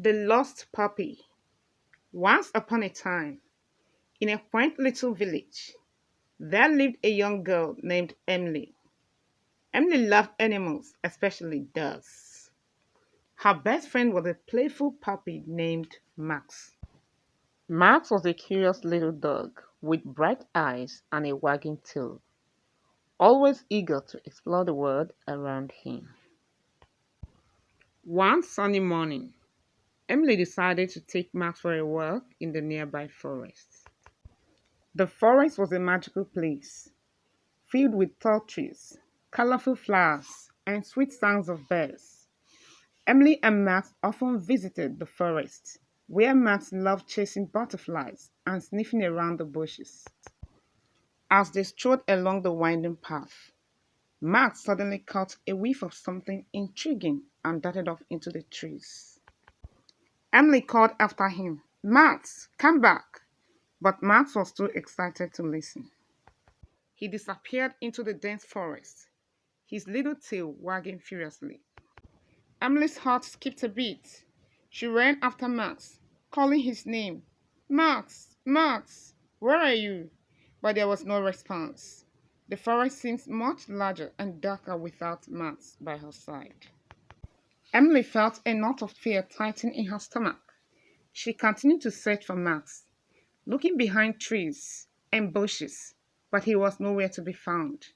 The Lost Puppy. Once upon a time, in a quaint little village, there lived a young girl named Emily. Emily loved animals, especially dogs. Her best friend was a playful puppy named Max. Max was a curious little dog with bright eyes and a wagging tail, always eager to explore the world around him. One sunny morning, Emily decided to take Max for a walk in the nearby forest. The forest was a magical place, filled with tall trees, colorful flowers, and sweet sounds of birds. Emily and Max often visited the forest, where Max loved chasing butterflies and sniffing around the bushes. As they strode along the winding path, Max suddenly caught a whiff of something intriguing and darted off into the trees. Emily called after him, Max, come back! But Max was too excited to listen. He disappeared into the dense forest, his little tail wagging furiously. Emily's heart skipped a beat. She ran after Max, calling his name. Max, Max, where are you? But there was no response. The forest seemed much larger and darker without Max by her side. Emily felt a knot of fear tighten in her stomach. She continued to search for Max, looking behind trees and bushes, but he was nowhere to be found.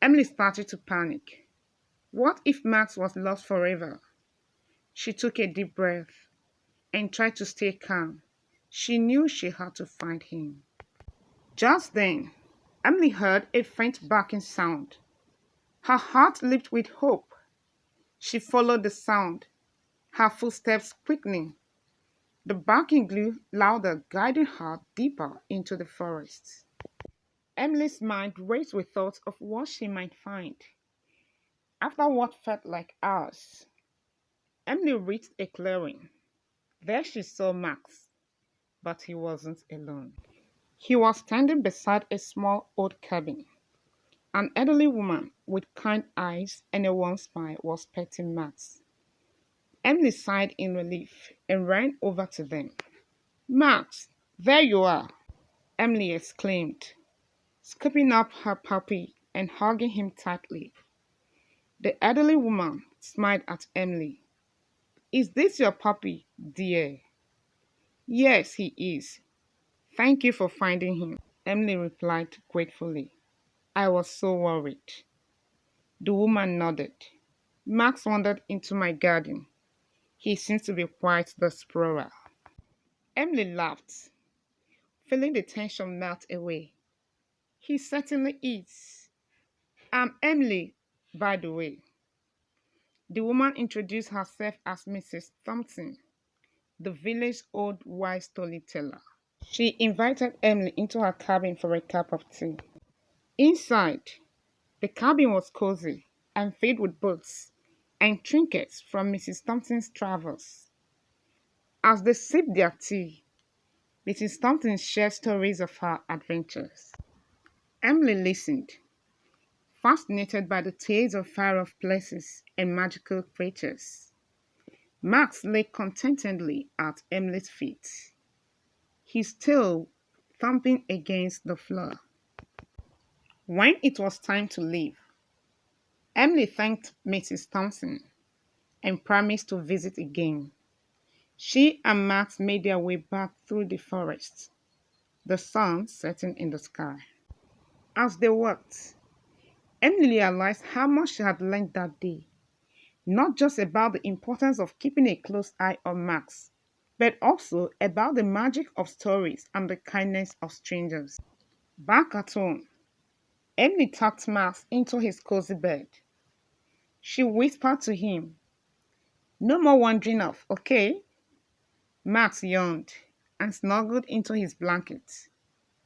Emily started to panic. What if Max was lost forever? She took a deep breath and tried to stay calm. She knew she had to find him. Just then, Emily heard a faint barking sound. Her heart leaped with hope. She followed the sound, her footsteps quickening. The barking grew louder, guiding her deeper into the forest. Emily's mind raced with thoughts of what she might find. After what felt like hours, Emily reached a clearing. There she saw Max, but he wasn't alone. He was standing beside a small old cabin. An elderly woman with kind eyes and a warm smile was petting Max. Emily sighed in relief and ran over to them. Max, there you are, Emily exclaimed, scooping up her puppy and hugging him tightly. The elderly woman smiled at Emily. Is this your puppy, dear? Yes, he is. Thank you for finding him, Emily replied gratefully. I was so worried. The woman nodded. Max wandered into my garden. He seems to be quite the explorer. Emily laughed, feeling the tension melt away. He certainly is. I'm Emily, by the way. The woman introduced herself as Mrs. Thompson, the village old wise storyteller. She invited Emily into her cabin for a cup of tea. Inside, the cabin was cozy and filled with books and trinkets from Mrs. Thompson's travels. As they sipped their tea, Mrs. Thompson shared stories of her adventures. Emily listened, fascinated by the tales of far-off places and magical creatures. Max lay contentedly at Emily's feet, his tail thumping against the floor. When it was time to leave, Emily thanked Mrs. Thompson and promised to visit again. She and Max made their way back through the forest, the sun setting in the sky. As they walked, Emily realized how much she had learned that day, not just about the importance of keeping a close eye on Max, but also about the magic of stories and the kindness of strangers. Back at home, Emily tucked Max into his cozy bed. She whispered to him, no more wandering off, okay? Max yawned and snuggled into his blanket,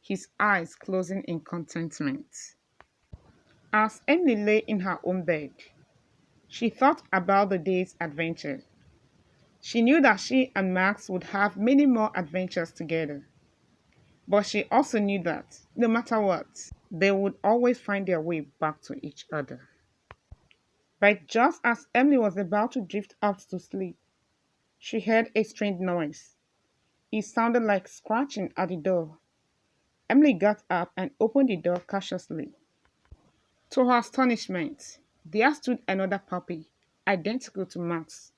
his eyes closing in contentment. As Emily lay in her own bed, she thought about the day's adventure. She knew that she and Max would have many more adventures together, but she also knew that, no matter what, they would always find their way back to each other. But just as Emily was about to drift off to sleep, She heard a strange noise. It sounded like scratching at the door. Emily got up and opened the door cautiously. To her astonishment, there stood another puppy, identical to Max,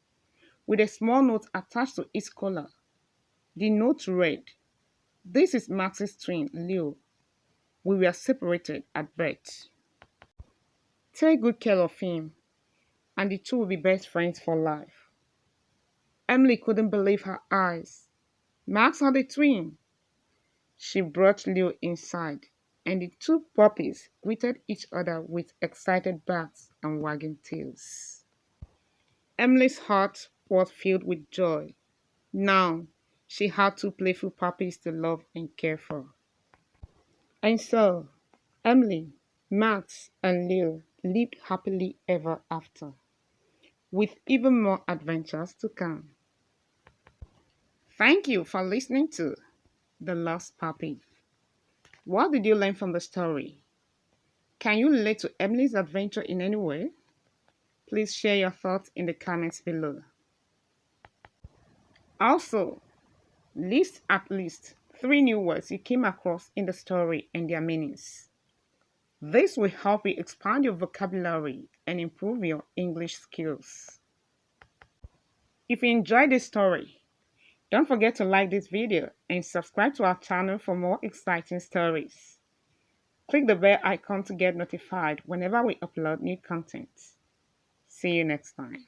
with a small note attached to its collar. The note read, "This is Max's twin, Leo. We were separated at birth. Take good care of him, and the two will be best friends for life." Emily couldn't believe her eyes. Max had a twin. She brought Leo inside, and the two puppies greeted each other with excited barks and wagging tails. Emily's heart was filled with joy. Now she had two playful puppies to love and care for. And so, Emily, Max, and Leo lived happily ever after, with even more adventures to come. Thank you for listening to The Lost Puppy. What did you learn from the story? Can you relate to Emily's adventure in any way? Please share your thoughts in the comments below. Also, list at least 3 new words you came across in the story and their meanings. This will help you expand your vocabulary and improve your English skills. If you enjoyed this story, don't forget to like this video and subscribe to our channel for more exciting stories. Click the bell icon to get notified whenever we upload new content. See you next time.